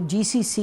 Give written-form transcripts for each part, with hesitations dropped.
GCC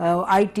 IT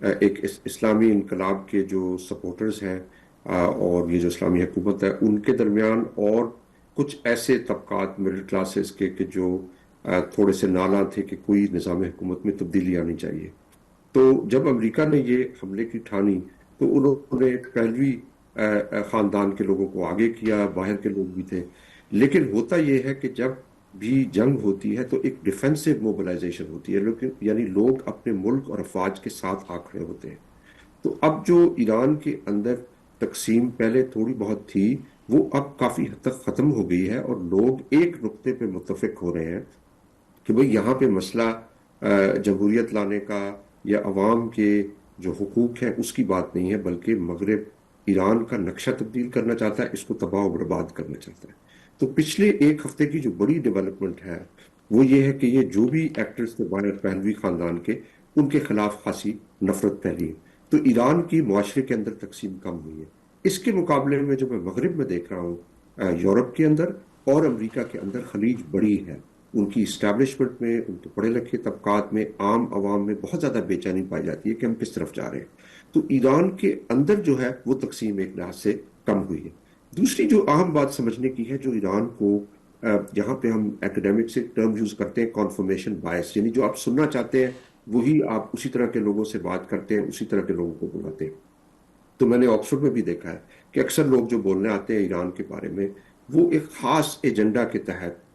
ایک اسلامی انقلاب کے جو سپورٹرز ہیں اور یہ جو اسلامی حکومت ہے ان کے درمیان، اور کچھ ایسے طبقات مڈل کلاسز کے کہ جو تھوڑے سے نالاں تھے کہ کوئی نظام حکومت میں تبدیلی آنی چاہیے۔ تو جب امریکہ نے یہ حملے کی ٹھانی تو انہوں نے پہلوی خاندان کے لوگوں کو آگے کیا، باہر کے لوگ بھی تھے، لیکن ہوتا یہ ہے کہ جب بھی جنگ ہوتی ہے تو ایک ڈیفینسو موبلائزیشن ہوتی ہے، لیکن یعنی لوگ اپنے ملک اور افواج کے ساتھ آ کھڑے ہوتے ہیں۔ تو اب جو ایران کے اندر تقسیم پہلے تھوڑی بہت تھی وہ اب کافی حد تک ختم ہو گئی ہے، اور لوگ ایک نقطے پہ متفق ہو رہے ہیں کہ بھئی یہاں پہ مسئلہ جمہوریت لانے کا یا عوام کے جو حقوق ہیں اس کی بات نہیں ہے، بلکہ مغرب ایران کا نقشہ تبدیل کرنا چاہتا ہے، اس کو تباہ و برباد کرنا چاہتا ہے۔ تو پچھلے ایک ہفتے کی جو بڑی ڈیولپمنٹ ہے وہ یہ ہے کہ یہ جو بھی ایکٹرز تھے باہر پہلوی خاندان کے، ان کے خلاف خاصی نفرت پھیلی ہے، تو ایران کی معاشرے کے اندر تقسیم کم ہوئی ہے۔ اس کے مقابلے میں جو میں مغرب میں دیکھ رہا ہوں، یورپ کے اندر اور امریکہ کے اندر خلیج بڑی ہے، ان کی اسٹیبلشمنٹ میں، ان کے پڑھے لکھے طبقات میں، عام عوام میں بہت زیادہ بے چینی پائی جاتی ہے کہ ہم کس طرف جا رہے ہیں۔ تو ایران کے اندر جو ہے وہ تقسیم ایک لحاظ سے کم ہوئی ہے۔ دوسری جو اہم بات سمجھنے کی ہے، جو ایران کو یہاں پہ ہم ایکڈیمک سے ٹرم یوز کرتے ہیں کنفرمیشن بائس، یعنی جو آپ سننا چاہتے ہیں وہی آپ اسی طرح کے لوگوں سے بات کرتے ہیں، اسی طرح کے لوگوں کو بلاتے ہیں۔ تو میں نے آکسفورڈ میں بھی دیکھا ہے کہ اکثر لوگ جو بولنے آتے ہیں ایران کے بارے میں وہ ایک خاص ایجنڈا کے تحت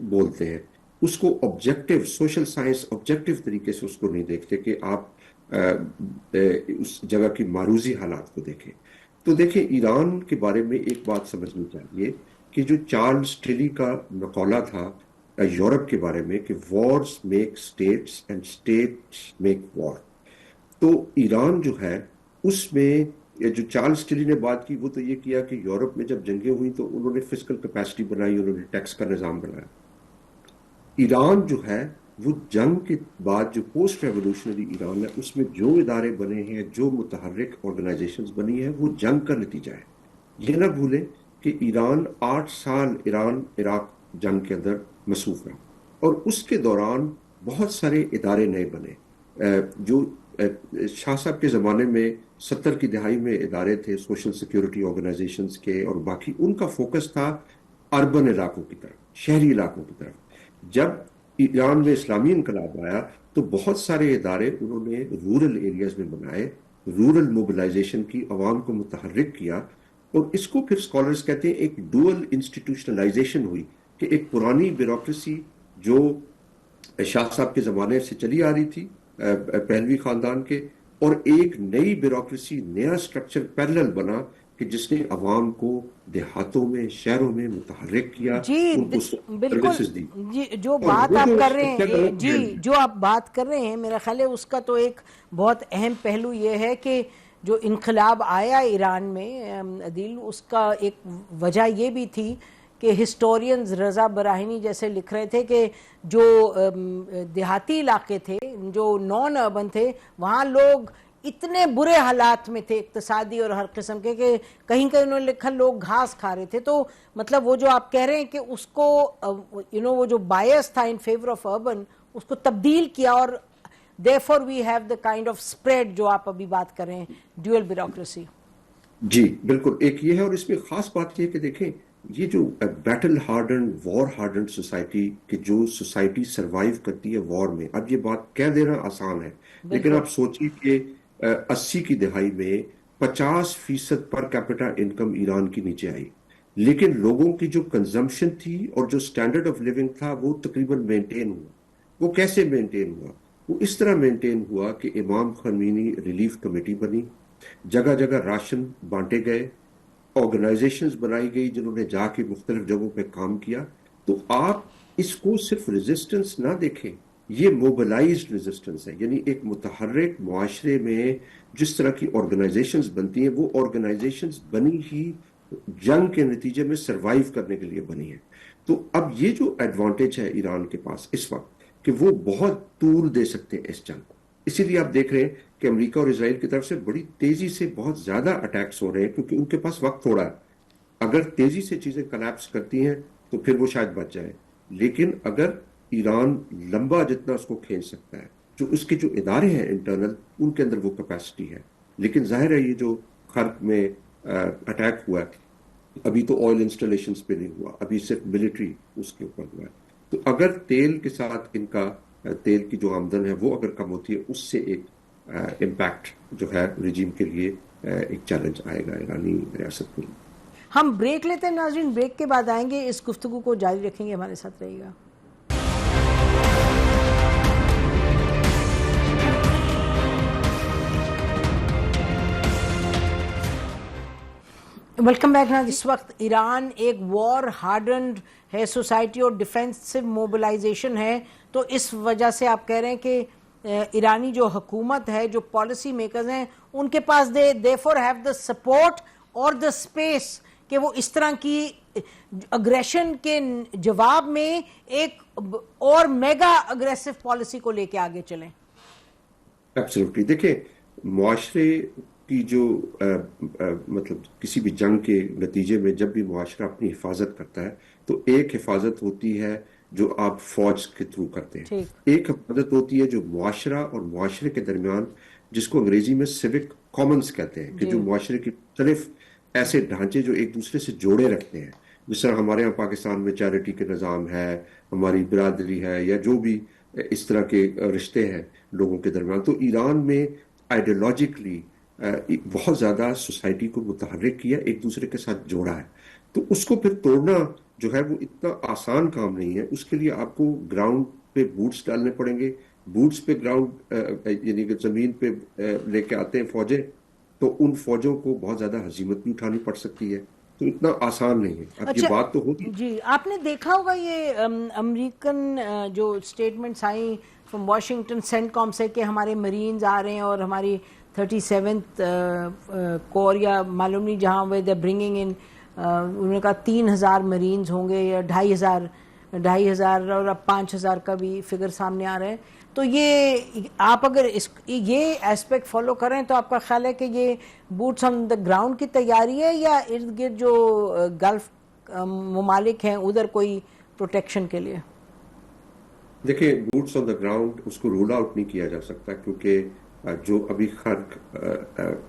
بولتے ہیں، اس کو آبجیکٹو سوشل سائنس آبجیکٹو طریقے سے اس کو نہیں دیکھتے کہ آپ اس جگہ کی معروضی حالات کو دیکھیں۔ تو دیکھیں ایران کے بارے میں ایک بات سمجھنی چاہیے کہ جو چارلز ٹلی کا مقولہ تھا یورپ کے بارے میں کہ wars make states and states make war, تو ایران جو ہے اس میں جو چارلز ٹلی نے بات کی وہ تو یہ کیا کہ یورپ میں جب جنگیں ہوئی تو انہوں نے فزیکل کیپیسٹی بنائی، انہوں نے ٹیکس کا نظام بنایا۔ ایران جو ہے وہ جنگ کے بعد جو پوسٹ ریولوشنری ایران ہے اس میں جو ادارے بنے ہیں، جو متحرک آرگنائزیشنز بنی ہیں، وہ جنگ کا نتیجہ ہے۔ یہ نہ بھولیں کہ ایران 8 سال ایران عراق جنگ کے اندر مصروف رہا، اور اس کے دوران بہت سارے ادارے نئے بنے۔ جو شاہ صاحب کے زمانے میں 70 کی دہائی میں ادارے تھے سوشل سیکیورٹی آرگنائزیشنز کے اور باقی، ان کا فوکس تھا اربن علاقوں کی طرف، شہری علاقوں کی طرف۔ جب ایران میں اسلامی انقلاب آیا تو بہت سارے ادارے انہوں نے رورل ایریاز میں بنائے، رورل موبلائزیشن کی، عوام کو متحرک کیا، اور اس کو پھر اسکالرز کہتے ہیں ایک ڈوئل انسٹیٹیوشنلائزیشن ہوئی، کہ ایک پرانی بیوروکریسی جو شاہ صاحب کے زمانے سے چلی آ رہی تھی پہلوی خاندان کے، اور ایک نئی بیوروکریسی، نیا سٹرکچر پیرلل بنا کہ جس نے عوام کو دیہاتوں میں، شہروں میں متحرک کیا، جی ان کو بالکل۔ سروسز دی۔ جی جو اور بات وہ آپ جو کر رہے اسٹرکچر ہیں، جی ڈیولپمنٹ، جو آپ بات کر رہے ہیں، میرا خیال ہے اس کا تو ایک بہت اہم پہلو یہ ہے کہ جو انقلاب آیا ایران میں عدیل، اس کا ایک وجہ یہ بھی تھی کہ ہسٹورینز رضا براہنی جیسے لکھ رہے تھے کہ جو دیہاتی علاقے تھے، جو نان اربن تھے، وہاں لوگ اتنے برے حالات میں تھے اقتصادی اور ہر قسم کے، کہ کہیں کہیں انہوں نے لکھا لوگ گھاس کھا رہے تھے۔ تو مطلب وہ جو آپ کہہ رہے ہیں کہ اس کو وہ جو بائس تھا ان فیور آف اربن، اس کو تبدیل کیا، اور therefore we have the kind of spread جو آپ ابھی بات کر رہے ہیں، ڈیول بیوروکریسی۔ جی بالکل، ایک یہ ہے، اور اس میں خاص بات یہ کہ دیکھیں یہ جو بیٹل ہارڈنڈ، وار ہارڈنڈ سوسائٹی، کہ جو سوسائٹی سروائیو کرتی ہے وار میں، اب یہ بات کہہ دینا آسان ہے، لیکن بالکل آپ سوچیے کہ 80 کی دہائی میں 50% پر کیپٹا انکم ایران کی نیچے آئی، لیکن لوگوں کی جو کنزمپشن تھی اور جو سٹینڈرڈ آف لیونگ تھا وہ تقریباً مینٹین ہوا۔ وہ کیسے مینٹین ہوا؟ وہ اس طرح مینٹین ہوا کہ امام خمینی ریلیف کمیٹی بنی، جگہ جگہ راشن بانٹے گئے، آرگنائزیشنز بنائی گئی جنہوں نے جا کے مختلف جگہوں پہ کام کیا۔ تو آپ اس کو صرف ریزسٹنس نہ دیکھیں، یہ موبلائزڈ ریزسٹنس ہے، یعنی ایک متحرک معاشرے میں جس طرح کی آرگنائزیشنز بنتی ہیں، وہ آرگنائزیشنز بنی ہی جنگ کے نتیجے میں سروائیو کرنے کے لیے بنی ہے۔ تو اب یہ جو ایڈوانٹیج ہے ایران کے پاس اس وقت کہ وہ بہت طول دے سکتے ہیں اس جنگ کو، اسی لیے آپ دیکھ رہے ہیں کہ امریکہ اور اسرائیل کی طرف سے بڑی تیزی سے بہت زیادہ اٹیکس ہو رہے ہیں، کیونکہ ان کے پاس وقت تھوڑا ہے۔ اگر تیزی سے چیزیں کلیپس کرتی ہیں تو پھر وہ شاید بچ جائے، لیکن اگر ایران لمبا جتنا اس کو کھینچ سکتا ہے، جو اس کے جو ادارے ہیں انٹرنل ان کے اندر وہ کیپیسٹی ہے. لیکن ظاہر ہے یہ جو خرق میں اٹیک ہوا ہے ابھی تو آئل انسٹالیشنز پہ نہیں ہوا, ابھی صرف ملٹری اس کے اوپر ہوا ہے. تو اگر تیل کے ساتھ ان کا تیل کی جو آمدن ہے وہ اگر کم ہوتی ہے, اس سے ایک امپیکٹ جو ہے رجیم کے لیے ایک چیلنج آئے گا ایرانی ریاست میں. ہم بریک لیتے ہیں ناظرین, بریک کے بعد آئیں گے, اس گفتگو کو جاری رکھیں گے, ہمارے ساتھ رہیے گا. ویلکم بیک نا. اس وقت ایران ایک وار ہارڈنڈ ہے سوسائٹی اور ڈیفینسو موبلائزیشن ہے, تو اس وجہ سے آپ کہہ رہے ہیں کہ ایرانی جو حکومت ہے, جو پالیسی میکرز ہیں, ان کے پاس دے فور ہیو دا سپورٹ اور دا اسپیس کہ وہ اس طرح کی اگریشن کے جواب میں ایک اور میگا اگریسو پالیسی کو لے کے آگے چلیں. ایبسلیوٹلی. دیکھیں, معاشرے کی جو مطلب کسی بھی جنگ کے نتیجے میں جب بھی معاشرہ اپنی حفاظت کرتا ہے تو ایک حفاظت ہوتی ہے جو آپ فوج کے تھرو کرتے ہیں, ایک حفاظت ہوتی ہے جو معاشرہ اور معاشرے کے درمیان, جس کو انگریزی میں سیوک کامنز کہتے ہیں, کہ جو معاشرے کی مختلف ایسے ڈھانچے جو ایک دوسرے سے جوڑے رکھتے ہیں. جس طرح ہمارے یہاں پاکستان میں چیریٹی کے نظام ہے, ہماری برادری ہے, یا جو بھی اس طرح کے رشتے ہیں لوگوں کے درمیان, تو ایران میں آئیڈیالوجیکلی بہت زیادہ سوسائٹی کو متحرک کیا, ایک دوسرے کے ساتھ جوڑا ہے. تو اس کو پھر توڑنا جو ہے وہ اتنا آسان کام نہیں ہے. اس کے لیے آپ کو گراؤنڈ پہ بوٹس ڈالنے پڑیں گے. بوٹس پہ گراؤنڈ یعنی کہ زمین پہ لے کے آتے ہیں فوجیں, تو ان فوجوں کو بہت زیادہ ہزیمت بھی اٹھانی پڑ سکتی ہے. تو اتنا آسان نہیں ہے. اب یہ بات تو ہوگی. جی, آپ نے دیکھا ہوگا یہ امریکن جو اسٹیٹمنٹس آئیں فرام واشنگٹن سینٹ کام سے کہ ہمارے مرینز آ رہے ہیں اور ہماری 37th کور یا معلوم نہیں جہاں وے دے برنگنگ ان, انہوں نے کہا 3000 مرینز ہوں گے یا 2500 اور اب 5000 کا بھی فگر سامنے آ رہا ہے. تو یہ آپ اگر یہ ایسپیکٹ فالو کریں تو آپ کا خیال ہے کہ یہ بوٹس آن دا گراؤنڈ کی تیاری ہے یا ارد گرد جو گلف ممالک ہیں ادھر کوئی پروٹیکشن کے لیے؟ دیکھیں, بوٹس آن دا گراؤنڈ اس کو رول آؤٹ نہیں کیا جا سکتا, کیونکہ جو ابھی خرق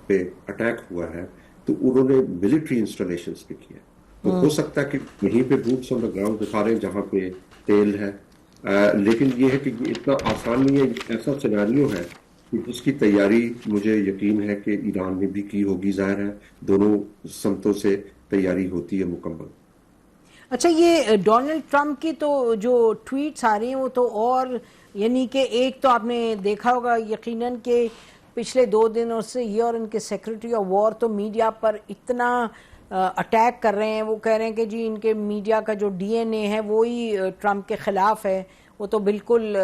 پہ اٹیک ہوا ہے تو انہوں نے ملٹری انسٹالیشنز پہ کیا. تو ہو سکتا ہے کہ یہیں پہ بوٹس آن دا گراؤنڈ دکھا رہے ہیں جہاں پہ تیل ہے, لیکن یہ ہے کہ یہ اتنا آسان نہیں ہے. ایسا سیناریو ہے کہ جس کی تیاری مجھے یقین ہے کہ ایران نے بھی کی ہوگی. ظاہر ہے دونوں سمتوں سے تیاری ہوتی ہے مکمل. اچھا, یہ ڈونلڈ ٹرمپ کی تو جو ٹویٹس آ رہی ہیں وہ تو اور یعنی کہ ایک تو آپ نے دیکھا ہوگا یقیناً کہ پچھلے 2 دنوں سے یہ اور ان کے سیکرٹری آف وار تو میڈیا پر اتنا اٹیک کر رہے ہیں. وہ کہہ رہے ہیں کہ جی ان کے میڈیا کا جو ڈی این اے ہے وہی ٹرمپ کے خلاف ہے, وہ تو بالکل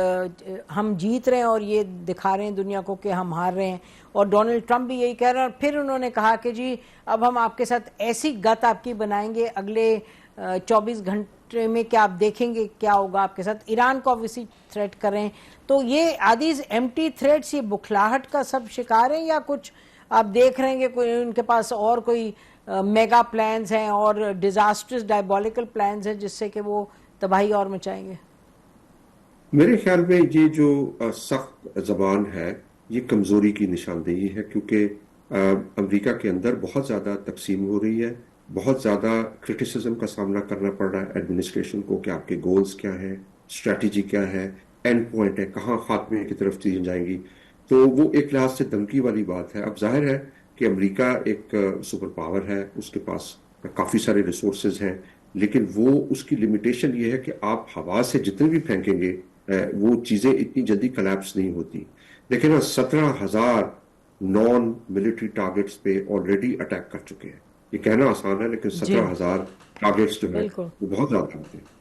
ہم جیت رہے ہیں اور یہ دکھا رہے ہیں دنیا کو کہ ہم ہار رہے ہیں. اور ڈونلڈ ٹرمپ بھی یہی کہہ رہے ہیں. اور پھر انہوں نے کہا کہ جی اب ہم آپ کے ساتھ ایسی گت آپ کی بنائیں گے اگلے 24 گھنٹے میں کہ آپ دیکھیں گے کیا ہوگا آپ کے ساتھ. ایران کو obviously تھریٹ کریں. تو یہ آدیز ایمٹی تھریٹس, یہ بکھلاہٹ کا سب شکار ہیں یا کچھ آپ دیکھ رہے ہیں کہ کوئی ان کے پاس اور کوئی میگا پلانز ہیں اور ڈیزاسٹرز ڈائبولیکل پلانز ہیں جس سے کہ وہ تباہی اور مچائیں گے؟ میرے خیال میں یہ جو سخت زبان ہے یہ کمزوری کی نشاندہی ہے, کیونکہ امریکہ کے اندر بہت زیادہ تقسیم ہو رہی ہے, بہت زیادہ کرٹیسزم کا سامنا کرنا پڑ رہا ہے ایڈمنسٹریشن کو کہ آپ کے گولز کیا ہیں, اسٹریٹجی کیا ہے, اینڈ پوائنٹ ہے, کہاں خاتمے کی طرف چیزیں جائیں گی. تو وہ ایک لحاظ سے دھمکی والی بات ہے. اب ظاہر ہے کہ امریکہ ایک سپر پاور ہے, اس کے پاس کافی سارے ریسورسز ہیں, لیکن وہ اس کی لمیٹیشن یہ ہے کہ آپ ہوا سے جتنے بھی پھینکیں گے وہ چیزیں اتنی جلدی کلیپس نہیں ہوتی. لیکن 17,000 نان ملٹری ٹارگٹس پہ آلریڈی اٹیک کر چکے ہیں. یہ کہنا آسان ہے لیکن 17,000 ٹارگٹس جو ہے وہ بہت زیادہ ہوتے ہیں.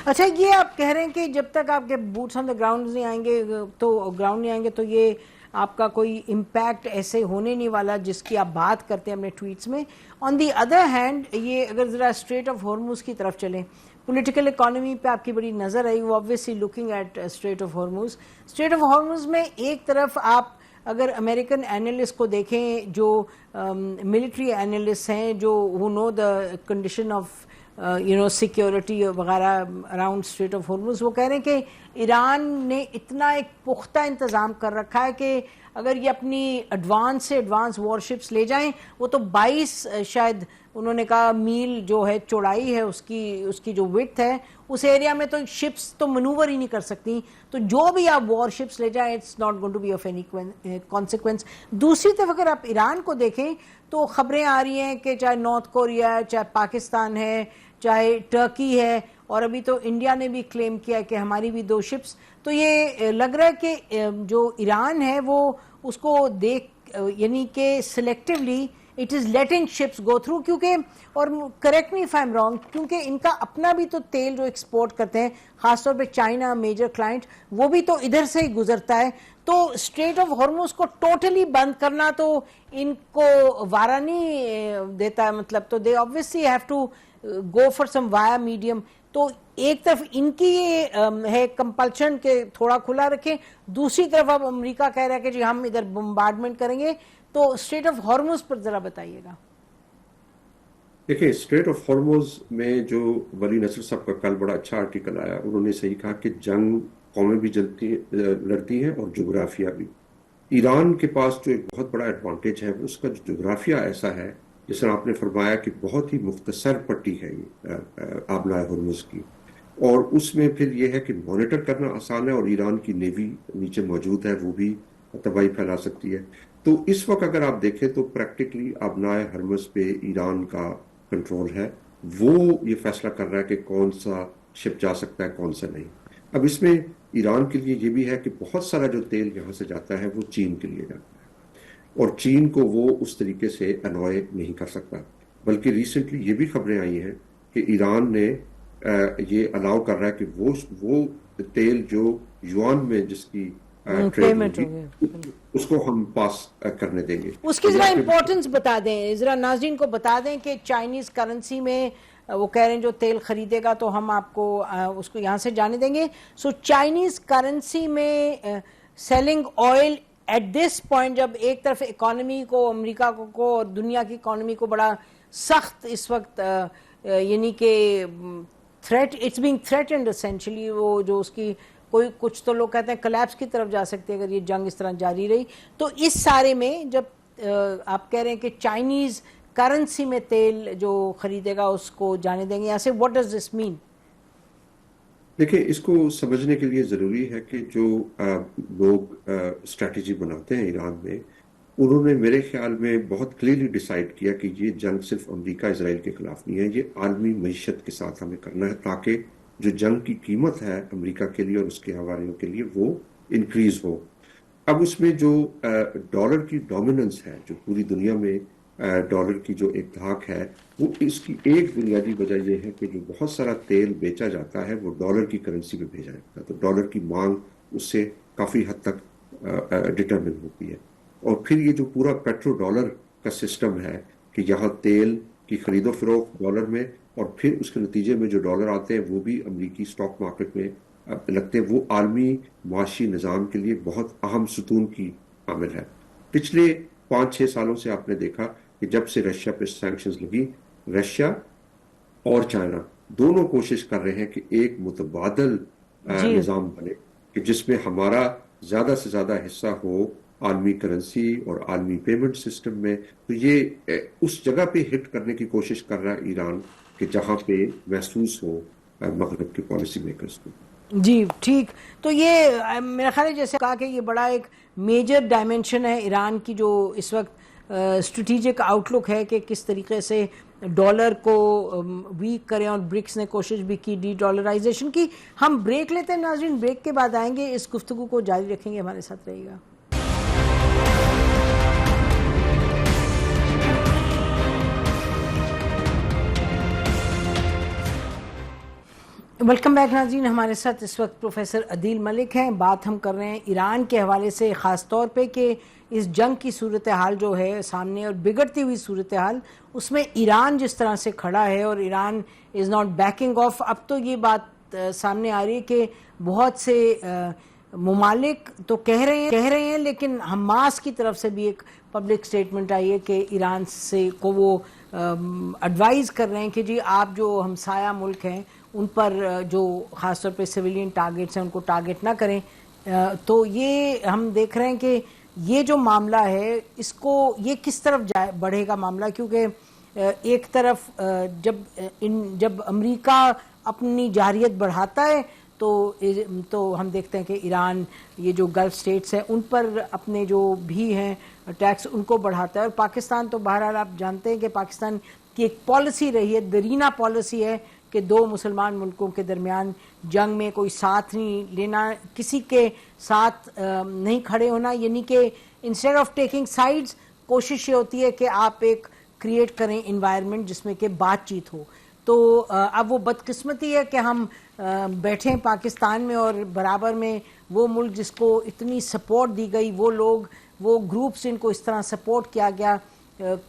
اچھا, یہ آپ کہہ رہے ہیں کہ جب تک آپ کے بوٹس آن دا گراؤنڈ نہیں آئیں گے تو یہ آپ کا کوئی امپیکٹ ایسے ہونے نہیں والا جس کی آپ بات کرتے ہیں اپنے ٹویٹس میں. آن دی ادر ہینڈ یہ اگر ذرا اسٹریٹ آف ہارموز کی طرف چلیں, پولیٹیکل اکانومی پہ آپ کی بڑی نظر آئی. وہ obviously looking at strait of Hormuz. Strait of Hormuz میں ایک طرف آپ اگر امریکن اینالسٹ کو دیکھیں جو ملٹری اینالسٹ ہیں جو who know the condition of security وغیرہ اراؤنڈ اسٹریٹ آف ہارمز، وہ کہہ رہے ہیں کہ ایران نے اتنا ایک پختہ انتظام کر رکھا ہے کہ اگر یہ اپنی ایڈوانس سے ایڈوانس وار شپس لے جائیں، وہ تو 22 شاید انہوں نے کہا میل جو ہے چوڑائی ہے اس کی جو وڈتھ ہے، اس ایریا میں تو شپس تو منوور ہی نہیں کر سکتی، تو جو بھی آپ وار شپس لے جائیں it's not going to be of any consequence. دوسری طرف اگر آپ ایران کو دیکھیں تو خبریں آ رہی ہیں کہ چاہے نارتھ کوریا ہے، چاہے پاکستان ہے، چاہے ٹرکی ہے، اور ابھی تو انڈیا نے بھی کلیم کیا کہ ہماری بھی 2 شپس، تو یہ لگ رہا ہے کہ جو ایران ہے وہ اس کو دیکھ یعنی کہ selectively it is letting ships go through, کیونکہ اور correct me if I am wrong, کیونکہ ان کا اپنا بھی تو تیل جو ایکسپورٹ کرتے ہیں خاص طور پہ چائنا میجر کلائنٹ، وہ بھی تو ادھر سے ہی گزرتا ہے، تو اسٹریٹ آف ہارمز کو ٹوٹلی بند کرنا تو ان کو وارا نہیں دیتا ہے، مطلب تو دے obviously have to go for some via medium۔ تو ایک طرف ان کی یہ ہے کمپلشن کہ تھوڑا کھلا رکھیں، دوسری طرف اب امریکہ کہہ رہا ہے کہ جی ہم ادھر بمبارڈمنٹ کریں گے، تو اسٹریٹ آف ہارمز پر ذرا بتائیے گا۔ دیکھیں اسٹریٹ آف ہارمز میں جو ولی نصر صاحب کا کل بڑا اچھا آرٹیکل آیا، انہوں نے صحیح کہا کہ جنگ قومیں بھی لڑتی ہیں اور جغرافیہ بھی۔ ایران کے پاس جو ایک بہت بڑا ایڈوانٹیج ہے اس کا جو جغرافیہ ایسا ہے، جس طرح آپ نے فرمایا کہ بہت ہی مختصر پٹی ہے یہ آبنائے ہرمز کی، اور اس میں پھر یہ ہے کہ مانیٹر کرنا آسان ہے، اور ایران کی نیوی نیچے موجود ہے، وہ بھی تباہی پھیلا سکتی ہے۔ تو اس وقت اگر آپ دیکھیں تو پریکٹیکلی آبنائے ہرمز پہ ایران کا کنٹرول ہے، وہ یہ فیصلہ کر رہا ہے کہ کون سا شپ جا سکتا ہے کون سا نہیں۔ اب اس میں ایران کے لیے یہ بھی ہے کہ بہت سارا جو تیل یہاں سے جاتا ہے وہ چین کے لیے جاتا ہے، اور چین کو وہ اس طریقے سے انوائے نہیں کر سکتا، بلکہ ریسنٹلی یہ بھی خبریں آئی ہیں کہ ایران نے یہ الاؤ کر رہا ہے کہ وہ تیل جو یوان میں جس کی ٹریڈ ہوگی اس کو ہم پاس کرنے دیں گے۔ اس کی ذرا امپورٹنس بتا دیں، ذرا ناظرین کو بتا دیں کہ چائنیز کرنسی میں وہ کہہ رہے ہیں جو تیل خریدے گا تو ہم آپ کو اس کو یہاں سے جانے دیں گے، سو چائنیز کرنسی میں selling oil at this point, جب ایک طرف اکانومی کو امریکہ کو اور دنیا کی اکانومی کو بڑا سخت اس وقت یعنی کہ threat it's being threatened essentially, وہ جو اس کی کچھ تو لوگ کہتے ہیں کلیپس کی طرف جا سکتے ہیں اگر یہ جنگ اس طرح جاری رہی، تو اس سارے میں جب آپ کہہ رہے ہیں کہ چائنیز کرنسی میں تیل جو خریدے گا اس کو جانے دیں گے یہاں سے، واٹ ڈز دس مین؟ دیکھیں اس کو سمجھنے کے لیے ضروری ہے کہ جو لوگ اسٹریٹجی بناتے ہیں ایران میں، انہوں نے میرے خیال میں بہت کلیئرلی ڈیسائیڈ کیا کہ یہ جنگ صرف امریکہ اسرائیل کے خلاف نہیں ہے، یہ عالمی معیشت کے ساتھ ہمیں کرنا ہے، تاکہ جو جنگ کی قیمت ہے امریکہ کے لیے اور اس کے حوالیوں کے لیے وہ انکریز ہو۔ اب اس میں جو ڈالر کی ڈومیننس ہے، جو پوری دنیا میں ڈالر کی جو ایک دھاک ہے، وہ اس کی ایک بنیادی وجہ یہ ہے کہ جو بہت سارا تیل بیچا جاتا ہے وہ ڈالر کی کرنسی میں بھیجا جاتا ہے، تو ڈالر کی مانگ اس سے کافی حد تک ڈٹرمن ہوتی ہے۔ اور پھر یہ جو پورا پیٹرو ڈالر کا سسٹم ہے کہ یہاں تیل کی خرید و فروخت ڈالر میں، اور پھر اس کے نتیجے میں جو ڈالر آتے ہیں وہ بھی امریکی اسٹاک مارکیٹ میں لگتے ہیں، وہ عالمی معاشی نظام کے لیے بہت اہم ستون کی عامل ہے۔ پچھلے 5-6 سالوں سے آپ نے دیکھا کہ جب سے رشیا پہ سینکشنز لگی، رشیا اور چائنا دونوں کوشش کر رہے ہیں کہ ایک متبادل نظام بنے کہ جس میں ہمارا زیادہ سے زیادہ حصہ ہو عالمی کرنسی اور عالمی پیمنٹ سسٹم میں، تو یہ اس جگہ پہ ہٹ کرنے کی کوشش کر رہا ہے ایران کہ جہاں پہ محسوس ہو مغرب کے پالیسی میکرز کو۔ جی ٹھیک، تو یہ میرا خیال ہے جیسے کہا کہ یہ بڑا ایک میجر ڈائمنشن ہے ایران کی جو اس وقت اسٹریٹجک آؤٹ لک ہے کہ کس طریقے سے ڈالر کو ویک کریں، اور برکس نے کوشش بھی کی ڈی ڈالرائزیشن کی۔ ہم بریک لیتے ہیں ناظرین، بریک کے بعد آئیں گے، اس گفتگو کو جاری رکھیں گے، ہمارے ساتھ رہیے گا۔ ویلکم بیک ناظرین، ہمارے ساتھ اس وقت پروفیسر عدیل ملک ہیں۔ بات ہم کر رہے ہیں ایران کے حوالے سے، خاص طور پہ کہ اس جنگ کی صورتحال جو ہے سامنے اور بگڑتی ہوئی صورتحال، اس میں ایران جس طرح سے کھڑا ہے، اور Iran is not baking of. اب تو یہ بات سامنے آ رہی ہے کہ بہت سے ممالک تو کہہ رہے ہیں لیکن حماس کی طرف سے بھی ایک پبلک سٹیٹمنٹ آئی ہے کہ ایران سے کو وہ ایڈوائز کر رہے ہیں کہ جی آپ جو ہمسایہ ملک ہیں ان پر جو خاص طور پہ سویلین ٹارگیٹس ہیں ان کو ٹارگیٹ نہ کریں. تو یہ ہم دیکھ رہے ہیں کہ یہ جو معاملہ ہے اس کو یہ کس طرف بڑھے گا معاملہ, کیونکہ ایک طرف جب امریکہ اپنی جارحیت بڑھاتا ہے تو ہم دیکھتے ہیں کہ ایران یہ جو گلف سٹیٹس ہیں ان پر اپنے جو بھی ہیں ٹیکس ان کو بڑھاتا ہے. اور پاکستان تو بہرحال آپ جانتے ہیں کہ پاکستان کی ایک پالیسی رہی ہے, دیرینہ پالیسی ہے کہ دو مسلمان ملکوں کے درمیان جنگ میں کوئی ساتھ نہیں لینا, کسی کے ساتھ نہیں کھڑے ہونا, یعنی کہ انسٹیڈ آف ٹیکنگ سائیڈز کوشش یہ ہوتی ہے کہ آپ ایک کریٹ کریں انوائرمنٹ جس میں کہ بات چیت ہو. تو اب وہ بدقسمتی ہے کہ ہم بیٹھیں پاکستان میں اور برابر میں وہ ملک جس کو اتنی سپورٹ دی گئی, وہ لوگ وہ گروپس ان کو اس طرح سپورٹ کیا گیا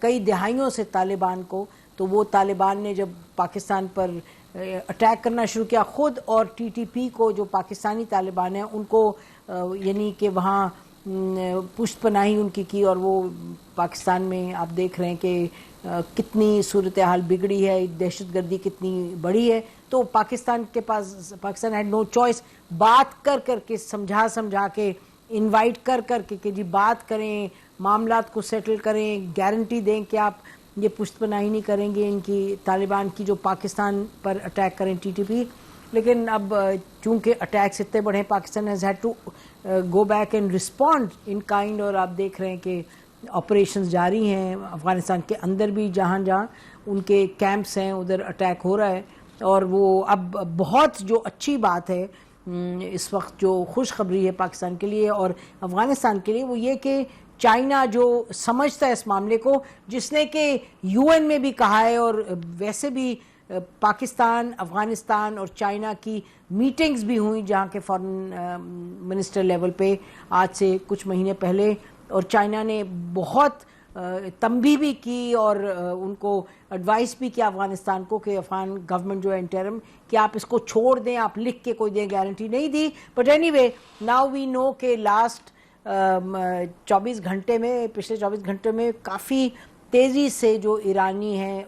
کئی دہائیوں سے طالبان کو, تو وہ طالبان نے جب پاکستان پر اٹیک کرنا شروع کیا خود اور ٹی ٹی پی کو جو پاکستانی طالبان ہیں ان کو یعنی کہ وہاں پشت پناہی ان کی اور وہ پاکستان میں آپ دیکھ رہے ہیں کہ کتنی صورتحال بگڑی ہے, دہشت گردی کتنی بڑی ہے. تو پاکستان ہیڈ نو چوائس, بات کر کے سمجھا کے انوائٹ کر کے کہ جی بات کریں, معاملات کو سیٹل کریں, گارنٹی دیں کہ آپ یہ پشت پناہی نہیں کریں گے ان کی طالبان کی جو پاکستان پر اٹیک کریں ٹی ٹی پی. لیکن اب چونکہ اٹیکس اتنے بڑھے Pakistan has had to go back and respond in kind, اور آپ دیکھ رہے ہیں کہ آپریشنز جاری ہیں افغانستان کے اندر بھی, جہاں ان کے کیمپس ہیں ادھر اٹیک ہو رہا ہے. اور وہ اب بہت جو اچھی بات ہے اس وقت جو خوشخبری ہے پاکستان کے لیے اور افغانستان کے لیے وہ یہ کہ چائنا جو سمجھتا ہے اس معاملے کو, جس نے کہ یو این میں بھی کہا ہے اور ویسے بھی پاکستان افغانستان اور چائنا کی میٹنگز بھی ہوئیں جہاں کے فارن منسٹر لیول پہ آج سے کچھ مہینے پہلے, اور چائنا نے بہت تنبیہ بھی کی اور ان کو ایڈوائس بھی کیا افغانستان کو کہ افغان گورنمنٹ جو ہے انٹرم کہ آپ اس کو چھوڑ دیں, آپ لکھ کے کوئی دیں, گارنٹی نہیں دی. But anyway now we know کہ لاسٹ 24 گھنٹے میں پچھلے 24 گھنٹے میں کافی تیزی سے جو ایرانی ہیں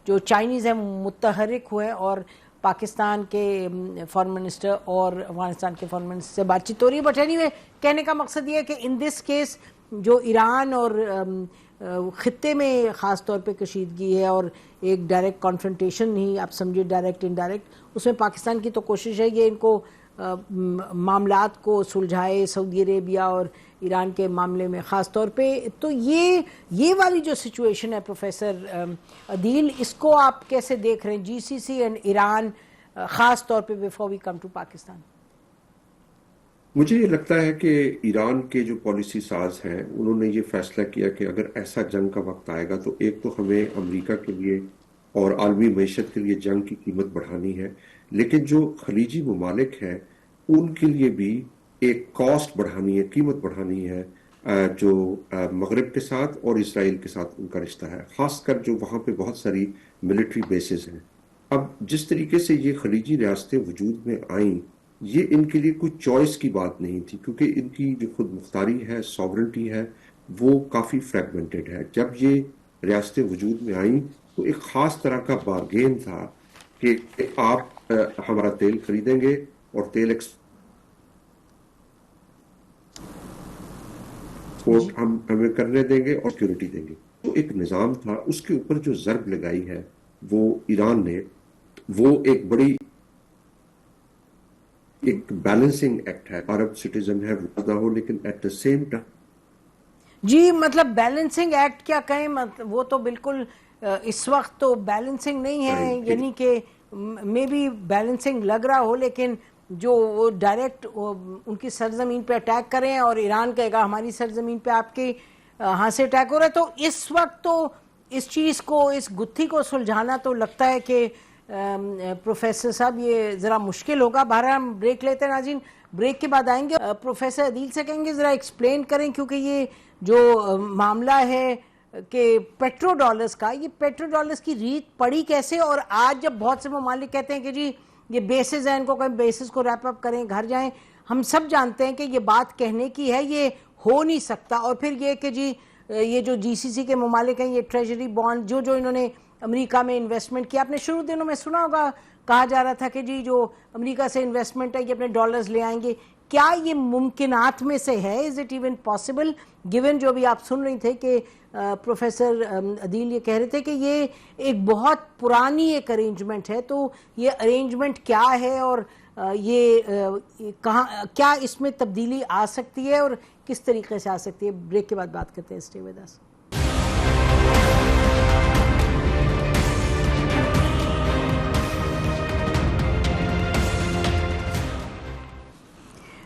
جو چائنیز ہیں متحرک ہوئے اور پاکستان کے فارن منسٹر اور افغانستان کے فارن منسٹر سے بات چیت ہو رہی ہے. بٹ اینی وے کہنے کا مقصد یہ ہے کہ ان دس کیس جو ایران اور خطے میں خاص طور پہ کشیدگی ہے اور ایک ڈائریکٹ کانفرنٹیشن نہیں, آپ سمجھے ڈائریکٹ انڈائریکٹ, اس میں پاکستان کی تو کوشش ہے یہ ان کو معاملات کو سلجھائے سعودی عربیہ اور ایران کے معاملے میں خاص طور پہ. تو یہ والی جو سچویشن ہے پروفیسر عدیل, اس کو آپ کیسے دیکھ رہے ہیں, جی سی سی اینڈ ایران خاص طور پہ before we come to Pakistan? مجھے یہ لگتا ہے کہ ایران کے جو پالیسی ساز ہیں انہوں نے یہ فیصلہ کیا کہ اگر ایسا جنگ کا وقت آئے گا تو ایک تو ہمیں امریکہ کے لیے اور عالمی معیشت کے لیے جنگ کی قیمت بڑھانی ہے, لیکن جو خلیجی ممالک ہیں ان کے لیے بھی ایک کاسٹ بڑھانی ہے, قیمت بڑھانی ہے, جو مغرب کے ساتھ اور اسرائیل کے ساتھ ان کا رشتہ ہے, خاص کر جو وہاں پہ بہت ساری ملٹری بیسز ہیں. اب جس طریقے سے یہ خلیجی ریاستیں وجود میں آئیں یہ ان کے لیے کوئی چوائس کی بات نہیں تھی, کیونکہ ان کی جو خود مختاری ہے, ساورنٹی ہے, وہ کافی فریگمنٹڈ ہے. جب یہ ریاستیں وجود میں آئیں تو ایک خاص طرح کا بارگین تھا کہ آپ ہمارا تیل خریدیں گے اور تیل ایکسپورٹ ہم ہمیں کرنے دیں گے اور سیکورٹی دیں گے. تو ایک نظام تھا, اس کے اوپر جو ضرب لگائی ہے وہ ایران نے, وہ ایک بڑی ایک بیلنسنگ ایکٹ ہے. عرب سٹیزن ہے وہ ہو, لیکن ایٹ دا سیم ٹائم جی مطلب بیلنسنگ ایکٹ کیا کہیں, وہ تو بالکل اس وقت تو بیلنسنگ نہیں ہے, یعنی کہ میں بھی بیلنسنگ لگ رہا ہو, لیکن جو وہ ڈائریکٹ ان کی سرزمین پہ اٹیک کریں اور ایران کہے گا ہماری سرزمین پہ آپ کے ہاں سے اٹیک ہو رہا ہے, تو اس وقت تو اس چیز کو, اس گتھی کو سلجھانا تو لگتا ہے کہ پروفیسر صاحب یہ ذرا مشکل ہوگا. بہرحال ہم بریک لیتے ہیں ناظرین, بریک کے بعد آئیں گے. پروفیسر عدیل سے کہیں گے ذرا ایکسپلین کریں, کیونکہ یہ جو معاملہ ہے کہ پیٹرو ڈالرز کا, یہ پیٹرو ڈالرز کی ریت پڑی کیسے, اور آج جب بہت سے ممالک کہتے ہیں کہ جی یہ بیسز ہیں, ان کو کہیں بیسز کو ریپ اپ کریں, گھر جائیں, ہم سب جانتے ہیں کہ یہ بات کہنے کی ہے, یہ ہو نہیں سکتا. اور پھر یہ کہ جی یہ جو جی سی سی کے ممالک ہیں، یہ ٹریجری بانڈ جو انہوں نے امریکہ میں انویسٹمنٹ کیا، آپ نے شروع دنوں میں سنا ہوگا کہا جا رہا تھا کہ جی جو امریکہ سے انویسٹمنٹ ہے یہ اپنے ڈالرز لے آئیں گے. کیا یہ ممکنات میں سے ہے؟ Is it even possible given جو بھی آپ سن رہی تھے کہ پروفیسر عدیل یہ کہہ رہے تھے کہ یہ ایک بہت پرانی ایک ارینجمنٹ ہے، تو یہ ارینجمنٹ کیا ہے اور یہ کہاں کیا اس میں تبدیلی آ سکتی ہے اور کس طریقے سے آ سکتی ہے؟ بریک کے بعد بات کرتے ہیں. Stay with us.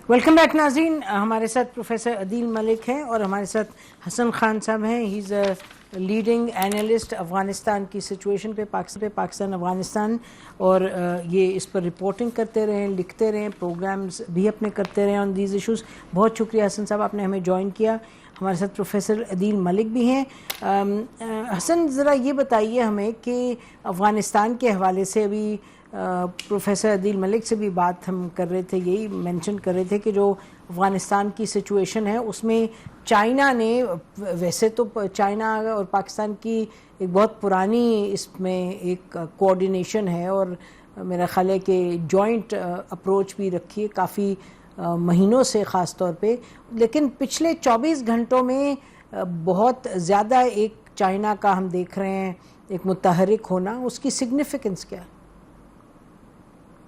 Welcome back ناظرین. ہمارے ساتھ پروفیسر عدیل ملک ہیں اور ہمارے ساتھ حسن خان صاحب ہیں. ہی از اے لیڈنگ اینالسٹ افغانستان کی سچویشن پہ، پاکستان افغانستان، اور یہ اس پر رپورٹنگ کرتے رہے، لکھتے رہے، پروگرامز بھی اپنے کرتے رہے آن دیز ایشوز. بہت شکریہ حسن صاحب، آپ نے ہمیں جوائن کیا. ہمارے ساتھ پروفیسر عدیل ملک بھی ہیں. حسن ذرا یہ بتائیے ہمیں کہ افغانستان کے حوالے سے ابھی پروفیسر عدیل ملک سے بھی بات ہم کر رہے تھے، یہی مینشن کر رہے تھے کہ جو افغانستان کی سچویشن ہے اس میں چائنا نے، ویسے تو چائنا اور پاکستان کی ایک بہت پرانی اس میں ایک کوآرڈینیشن ہے اور میرا خیال ہے کہ جوائنٹ اپروچ بھی رکھی ہے کافی مہینوں سے خاص طور پہ، لیکن پچھلے 24 گھنٹوں میں بہت زیادہ ایک چائنا کا ہم دیکھ رہے ہیں ایک متحرک ہونا. اس کی سگنیفیکنس کیا ہے؟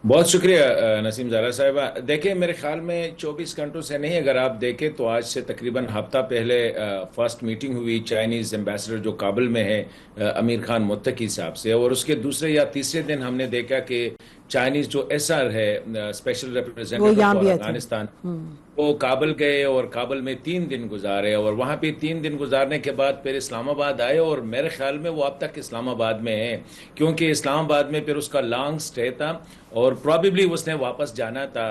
بہت شکریہ نسیم زہرا صاحبہ. دیکھیں میرے خیال میں 24 گھنٹوں سے نہیں، اگر آپ دیکھیں تو آج سے تقریباً ہفتہ پہلے فرسٹ میٹنگ ہوئی چائنیز ایمبیسڈر جو کابل میں ہے امیر خان متقی صاحب سے، اور اس کے دوسرے یا تیسرے دن ہم نے دیکھا کہ چائنیز جو ایس آر ہے اسپیشل ریپرزینٹیٹیو فار افغانستان، وہ کابل گئے اور کابل میں 3 دن گزارے، اور وہاں پہ 3 دن گزارنے کے بعد پھر اسلام آباد آئے، اور میرے خیال میں وہ اب تک اسلام آباد میں ہیں، کیونکہ اسلام آباد میں پھر اس کا لانگ سٹے تھا اور پرابیبلی اس نے واپس جانا تھا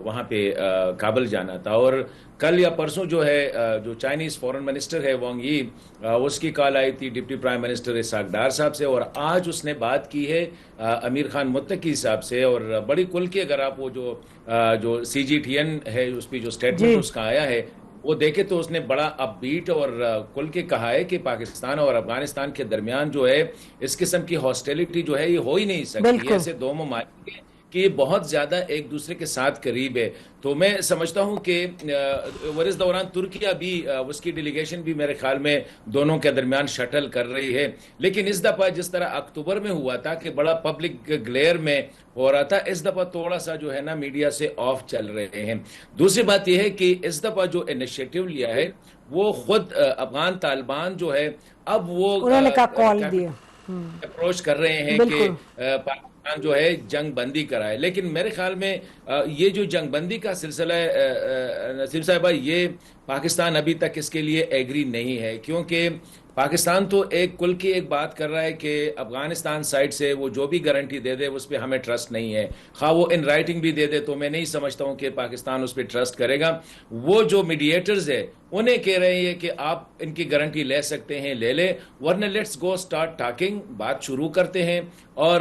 وہاں پہ کابل جانا تھا. اور کل یا پرسوں جو ہے جو چائنیز فورن منسٹر ہے وانگ ای، اس کی کال آئی تھی deputy prime minister Ishaq Dar صاحب سے، اور آج اس نے بات کی ہے امیر خان متقی صاحب سے، اور بڑی کل کی اگر آپ وہ جو سی جی ٹی این ہے اس پہ جو اسٹیٹمنٹ اس کا آیا ہے وہ دیکھے تو اس نے بڑا اپ بیٹ اور کل کے کہا ہے کہ پاکستان اور افغانستان کے درمیان جو ہے اس قسم کی ہاسٹیلٹی جو ہے یہ ہو ہی نہیں سکتی. ایسے دو ممالک ہیں کہ یہ بہت زیادہ ایک دوسرے کے ساتھ قریب ہے. تو میں سمجھتا ہوں کہ اس دوران ترکیہ بھی اس کی ڈیلیگیشن بھی میرے خیال میں دونوں کے درمیان شٹل کر رہی ہے. لیکن اس دفعہ جس طرح اکتوبر میں ہوا تھا کہ بڑا پبلک گلیئر میں ہو رہا تھا، اس دفعہ تھوڑا سا جو ہے نا میڈیا سے آف چل رہے ہیں. دوسری بات یہ ہے کہ اس دفعہ جو انیشیٹو لیا ہے وہ خود افغان طالبان جو ہے اب وہ اپروچ کر رہے ہیں کہ پاکستان جو ہے جنگ بندی کرائے. لیکن میرے خیال میں یہ جو جنگ بندی کا سلسلہ ہے نصیر صاحبہ، یہ پاکستان ابھی تک اس کے لیے ایگری نہیں ہے، کیونکہ پاکستان تو ایک کل کی ایک بات کر رہا ہے کہ افغانستان سائڈ سے وہ جو بھی گارنٹی دے دے اس پہ ہمیں ٹرسٹ نہیں ہے، خواہ وہ ان رائٹنگ بھی دے دے تو میں نہیں سمجھتا ہوں کہ پاکستان اس پہ ٹرسٹ کرے گا. وہ جو میڈیٹرز ہے انہیں کہہ رہے ہیں کہ آپ ان کی گارنٹی لے سکتے ہیں لے لے، ورنہ لیٹس گو سٹارٹ ٹاکنگ، بات شروع کرتے ہیں، اور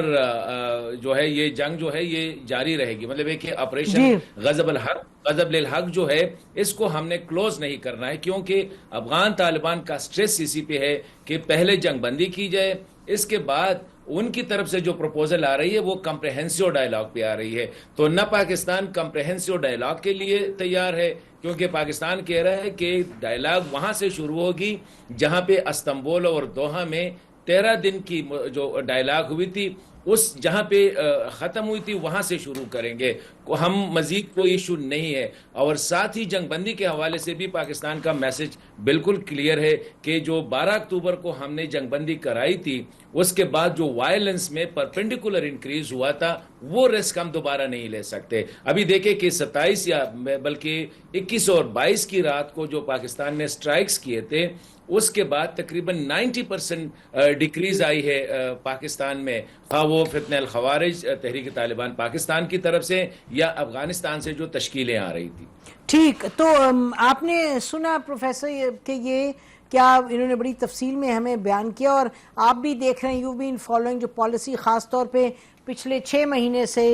جو ہے یہ جنگ جو ہے یہ جاری رہے گی. مطلب ہے کہ آپریشن غضب للحق جو ہے اس کو ہم نے کلوز نہیں کرنا ہے، کیونکہ افغان طالبان کا سٹریس اسی پہ ہے کہ پہلے جنگ بندی کی جائے، اس کے بعد ان کی طرف سے جو پروپوزل آ رہی ہے وہ کمپریہنسو ڈائلاگ پہ آ رہی ہے. تو نہ پاکستان کمپریہنسو ڈائلاگ کے لیے تیار ہے، کیونکہ پاکستان کہہ رہا ہے کہ ڈائلاگ وہاں سے شروع ہوگی جہاں پہ استنبول اور دوحہ میں 13 دن کی جو ڈائلاگ ہوئی تھی اس جہاں پہ ختم ہوئی تھی وہاں سے شروع کریں گے. ہم مزید کوئی ایشو نہیں ہے. اور ساتھ ہی جنگ بندی کے حوالے سے بھی پاکستان کا میسج بالکل کلیئر ہے کہ جو 12 اکتوبر کو ہم نے جنگ بندی کرائی تھی اس کے بعد جو وائلنس میں پرپینڈیکولر انکریز ہوا تھا وہ رسک ہم دوبارہ نہیں لے سکتے. ابھی دیکھیں کہ 27 یا بلکہ 21 اور 22 کی رات کو جو پاکستان نے سٹرائکس کیے تھے اس کے بعد تقریباً 90% ڈیکریز آئی ہے پاکستان میں، ہاں وہ فتنہ الخوارج تحریک طالبان پاکستان کی طرف سے یا افغانستان سے جو تشکیلیں آ رہی تھی. ٹھیک، تو آپ نے سنا پروفیسر کہ یہ کیا انہوں نے بڑی تفصیل میں ہمیں بیان کیا، اور آپ بھی دیکھ رہے ہیں یو بین فالوئنگ جو پالیسی خاص طور پہ پچھلے 6 مہینے سے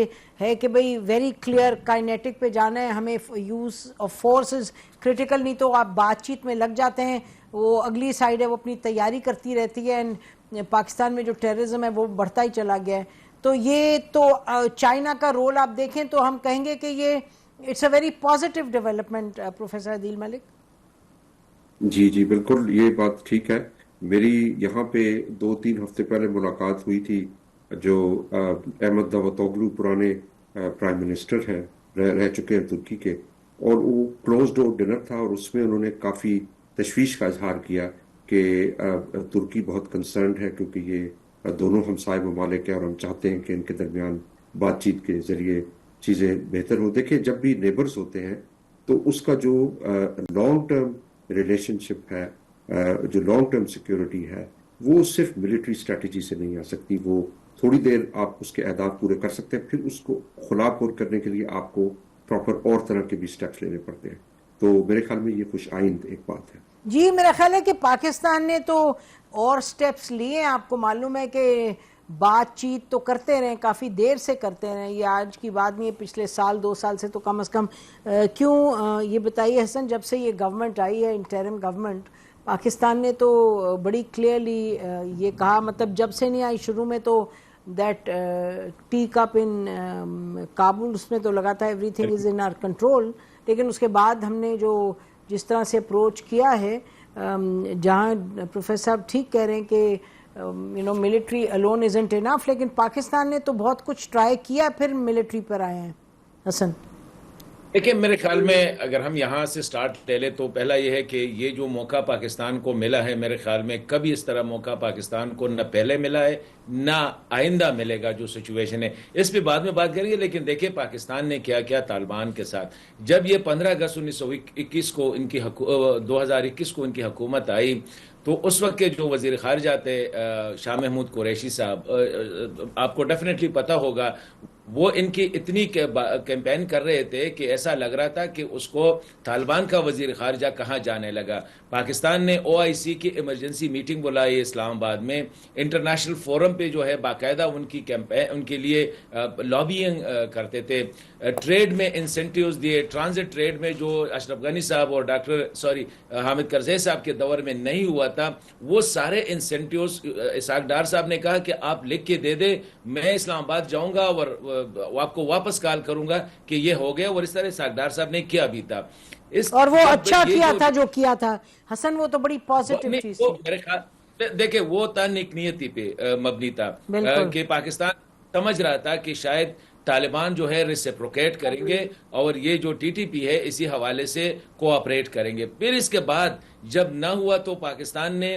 ہے کہ بھئی ویری کلیئر کائنیٹک پہ جانا ہے، ہمیں use of force is critical, نہیں تو آپ بات چیت میں لگ جاتے ہیں. وہ اگلی سائڈ ہے وہ اپنی تیاری کرتی رہتی ہے، پاکستان میں جو ٹیررزم ہے وہ بڑھتا ہی چلا گیا ہے. تو یہ تو چائنا کا رول آپ دیکھیں تو ہم کہیں گے کہ یہ it's a very positive development. Professor Adeel Malik. جی بالکل یہ بات ٹھیک ہے. میری یہاں پہ 2-3 ہفتے پہلے ملاقات ہوئی تھی جو احمد داوطوغلو پرانے پرائم منسٹر ہیں، رہ چکے ہیں ترکی کے، اور وہ کلوز ڈور ڈنر تھا اور اس میں انہوں نے کافی تشویش کا اظہار کیا کہ ترکی بہت کنسرنڈ ہے کیونکہ یہ دونوں ہمسائے ممالک ہیں اور ہم چاہتے ہیں کہ ان کے درمیان بات چیت کے ذریعے چیزیں بہتر ہوں. دیکھیں جب بھی نیبرز ہوتے ہیں تو اس کا جو لانگ ٹرم ریلیشن شپ ہے، جو لانگ ٹرم سیکیورٹی ہے، وہ صرف ملٹری اسٹریٹجی سے نہیں آ سکتی. وہ تھوڑی دیر آپ اس کے اہداف پورے کر سکتے ہیں، پھر اس کو خلا پور کرنے کے لیے آپ کو پراپر اور طرح کے بھی سٹیپس لینے پڑتے ہیں. تو میرے خیال میں یہ خوش آئند ایک بات ہے. جی میرا خیال ہے کہ پاکستان نے تو اور سٹیپس لیے. آپ کو معلوم ہے کہ بات چیت تو کرتے رہے، کافی دیر سے کرتے رہے، یہ آج کی بات نہیں ہے، پچھلے سال 2 سال سے تو کم از کم. کیوں یہ بتائیے حسن، جب سے یہ گورنمنٹ آئی ہے انٹرم گورنمنٹ، پاکستان نے تو بڑی کلیئرلی یہ کہا، مطلب جب سے نہیں آئی شروع میں تو that tea cup in Kabul, اس میں تو لگا تھا everything is in our control, لیکن اس کے بعد ہم نے جو جس طرح سے اپروچ کیا ہے، جہاں پروفیسر صاحب ٹھیک کہہ رہے ہیں کہ ملٹری الون ازنٹ انف، لیکن پاکستان نے تو بہت کچھ ٹرائی کیا پھر ملٹری پر آئے ہیں. حسن. دیکھیں میرے خیال میں اگر ہم یہاں سے سٹارٹ لے لیں تو پہلا یہ ہے کہ یہ جو موقع پاکستان کو ملا ہے، میرے خیال میں کبھی اس طرح موقع پاکستان کو نہ پہلے ملا ہے نہ آئندہ ملے گا. جو سچویشن ہے اس پہ بعد میں بات کریں گے، لیکن دیکھیں پاکستان نے کیا کیا طالبان کے ساتھ. جب یہ 15 اگست 1921 کو 2021 کو ان کی حکومت آئی تو اس وقت کے جو وزیر خارجہ تھے شاہ محمود قریشی صاحب، آپ کو ڈیفینیٹلی پتہ ہوگا، وہ ان کی اتنی کیمپین کر رہے تھے کہ ایسا لگ رہا تھا کہ اس کو طالبان کا وزیر خارجہ کہاں جانے لگا. پاکستان نے OIC کی ایمرجنسی میٹنگ بلائی اسلام آباد میں، انٹرنیشنل فورم پہ جو ہے باقاعدہ ان کی کیمپین، ان کے لیے لابینگ کرتے تھے. ٹریڈ میں انسینٹیوز دیے، ٹرانزٹ ٹریڈ میں جو اشرف غنی صاحب اور حامد کرزئی صاحب کے دور میں نہیں ہوا تھا، وہ سارے انسینٹیوز اسحاق ڈار صاحب نے کہا کہ آپ لکھ کے دے دیں، میں اسلام آباد جاؤں گا اور آپ کو واپس کال کروں گا کہ یہ ہو گیا. اور اس طرح اسحاق ڈار صاحب نے کیا بھی تھا، اور وہ اچھا کیا تھا جو کیا تھا حسن، وہ تو بڑی پازیٹیو چیز تھی. میرے خیال دیکھیں وہ تھا نیک نیتی پہ مبنی تھا کہ پاکستان سمجھ رہا تھا کہ شاید طالبان جو ہے ریسیپروکیٹ کریں گے اور یہ جو TTP ہے اسی حوالے سے کوآپریٹ کریں گے. پھر اس کے بعد جب نہ ہوا تو پاکستان نے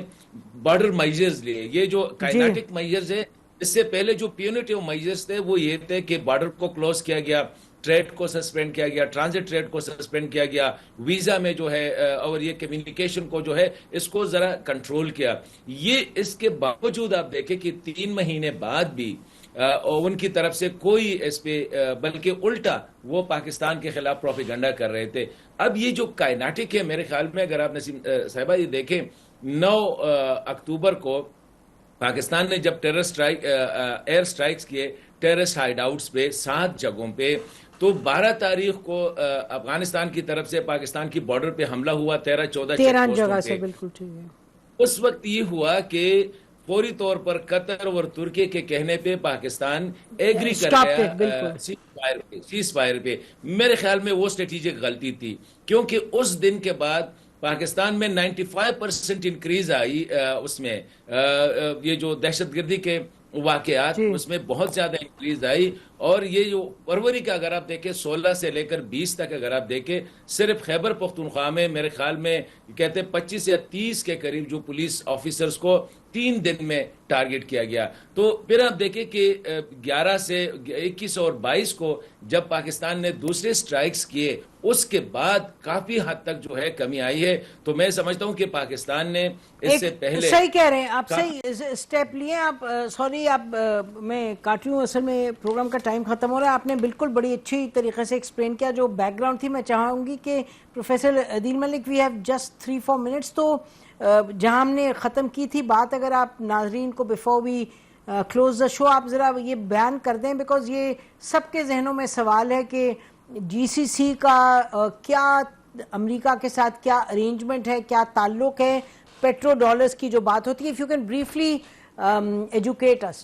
بارڈر میجرز لیے. یہ جو کائناٹک میجرز ہے، اس سے پہلے جو پیونیٹیو میجرز تھے وہ یہ تھے کہ بارڈر کو کلوز کیا گیا، ٹریڈ کو سسپینڈ کیا گیا، ٹرانزٹ ٹریڈ کو سسپینڈ کیا گیا، ویزا میں جو ہے اور یہ کمیونیکیشن کو جو ہے اس کو ذرا کنٹرول کیا. یہ اس کے باوجود آپ دیکھیں کہ 3 مہینے بعد بھی ان کی طرف سے کوئی اس پہ، بلکہ الٹا وہ پاکستان کے خلاف پروپیگنڈا کر رہے تھے. اب یہ جو کائناٹک ہے میرے خیال میں، اگر آپ نسیم صاحبہ یہ دیکھیں 9 اکتوبر کو پاکستان نے جب ایئر سٹرائکس کیے ٹیررسٹ ہائیڈ آؤٹس پہ 7 جگہوں پہ، تو 12 تاریخ کو افغانستان کی طرف سے پاکستان کی بارڈر پہ حملہ ہوا 13-14 جگہ سے. بالکل ٹھیک ہے. اس وقت یہ ہوا کہ فوری طور پر قطر اور ترکی کے کہنے پہ پاکستان ایگری کر گیا سیز فائر پہ. میرے خیال میں وہ اسٹریٹجک غلطی تھی، کیونکہ اس دن کے بعد پاکستان میں 95% انکریز آئی اس میں یہ جو دہشت گردی کے واقعات، اس میں بہت زیادہ انکریز آئی. اور یہ جو فروری کا اگر آپ دیکھیں 16 سے لے کر 20 تک اگر آپ دیکھیں، صرف خیبر پختونخوا میں میرے خیال میں کہتے 25 یا 30 کے قریب جو پولیس آفیسرز کو 3 دن میں ٹارگٹ کیا گیا. تو پھر آپ دیکھیں کہ 11 سے 21 اور 22 کو جب پاکستان نے دوسرے سٹرائکس کیے، اس کے بعد کافی حد تک جو ہے کمی آئی ہے. تو میں سمجھتا ہوں کہ پاکستان نے اس سے پہلے صحیح کہہ رہے ہیں آپ، صحیح سٹیپ لیے آپ. سوری آپ میں کاٹ رہی ہوں، اصل میں پروگرام کا ٹائم ختم ہو رہا ہے. آپ نے بالکل بڑی اچھی طریقے سے ایکسپلین کیا جو بیک گراؤنڈ تھی. میں چاہوں گی کہ professor Adeel Malik we have just 3-4 minutes, تو جہاں ہم نے ختم کی تھی بات، اگر آپ ناظرین کو بیفور وی کلوز دا شو آپ ذرا یہ بیان کر دیں، بیکاز یہ سب کے ذہنوں میں سوال ہے کہ GCC کا کیا امریکہ کے ساتھ کیا ارینجمنٹ ہے، کیا تعلق ہے پیٹرو ڈالرز کی جو بات ہوتی ہے, if you can briefly educate us.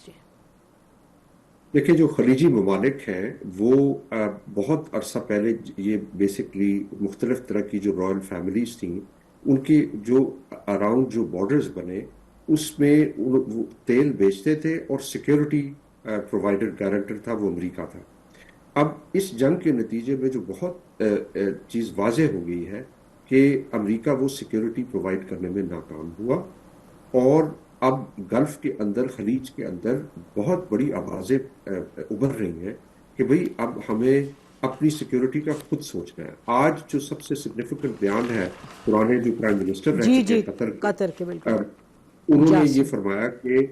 دیکھیں جو خلیجی ممالک ہیں وہ بہت عرصہ پہلے یہ بیسکلی مختلف طرح کی جو رائل فیملیز تھیں ان کے جو اراؤنڈ جو بارڈرز بنے اس میں وہ تیل بیچتے تھے اور سیکیورٹی پرووائڈر گارنٹر تھا وہ امریکہ تھا. اب اس جنگ کے نتیجے میں جو بہت چیز واضح ہو گئی ہے کہ امریکہ وہ سیکیورٹی پرووائڈ کرنے میں ناکام ہوا, اور اب گلف کے اندر خلیج کے اندر بہت بڑی آوازیں ابھر رہی ہیں کہ بھئی اب ہمیں اپنی سیکیورٹی کا خود سوچنا ہے. آج جو سب سے سگنیفیکنٹ بیان ہے پرانے جو پرائم منسٹر رہ چکے قطر کے, بالکل انہوں نے یہ فرمایا کہ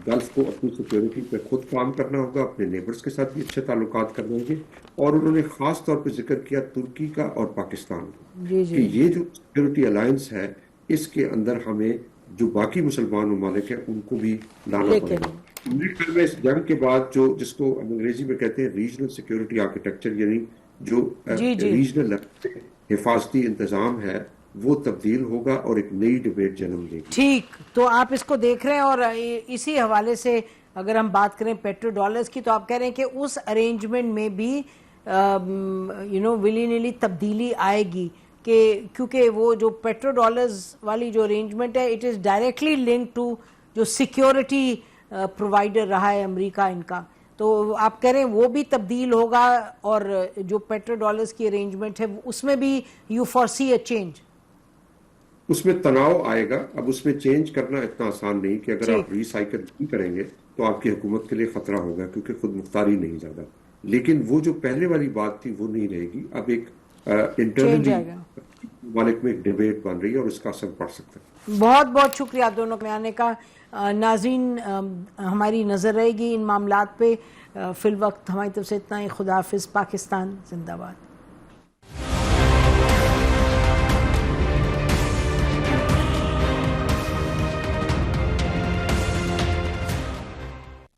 گلف کو اپنی سیکیورٹی پہ خود کام کرنا ہوگا, اپنے نیبرز کے ساتھ بھی اچھے تعلقات کرنے ہوں گے, اور انہوں نے خاص طور پہ ذکر کیا ترکی کا اور پاکستان کا کہ یہ جو سیکیورٹی الائنس ہے اس کے اندر ہمیں جو باقی مسلمان ممالک ہیں ان کو بھی لانا پڑے گا. میرے خیال میں اس جنگ کے بعد جو جس کو انگریزی میں کہتے ہیں ریجنل سیکیورٹی آرکیٹیکچر, یعنی جو ریجنل حفاظتی انتظام ہے وہ تبدیل ہوگا اور ایک نئی ڈیبیٹ جنم لے گی. ٹھیک, تو آپ اس کو دیکھ رہے ہیں, اور اسی حوالے سے اگر ہم بات کریں پیٹرو ڈالرز کی تو آپ کہہ رہے ہیں کہ اس ارینجمنٹ میں بھی ولی نیلی تبدیلی آئے گی, کہ کیونکہ وہ جو پیٹرو ڈالرز والی جو ارینجمنٹ ہے it is directly link to جو سیکیورٹی پرووائڈر رہا ہے امریکہ ان کا, تو آپ کہہ رہے ہیں وہ بھی تبدیل ہوگا, اور جو پیٹرو ڈالرز کی ارینجمنٹ ہے اس میں بھی you foresee a change, اس میں تناؤ آئے گا. اب اس میں چینج کرنا اتنا آسان نہیں کہ اگر آپ ری سائیکل نہیں کریں گے تو آپ کی حکومت کے لیے خطرہ ہوگا, کیونکہ خود مختاری نہیں زیادہ. لیکن وہ جو پہلے والی بات تھی وہ نہیں رہے گی. اب ایک انٹرنلی ممالک میں ایک ڈیبیٹ بن رہی ہے اور اس کا اثر پڑ سکتا ہے. بہت بہت شکریہ دونوں میں آنے کا. ناظرین, ہماری نظر رہے گی ان معاملات پہ. فی الوقت ہماری طرف سے اتنا ہی. خدا حافظ. پاکستان زندہ باد.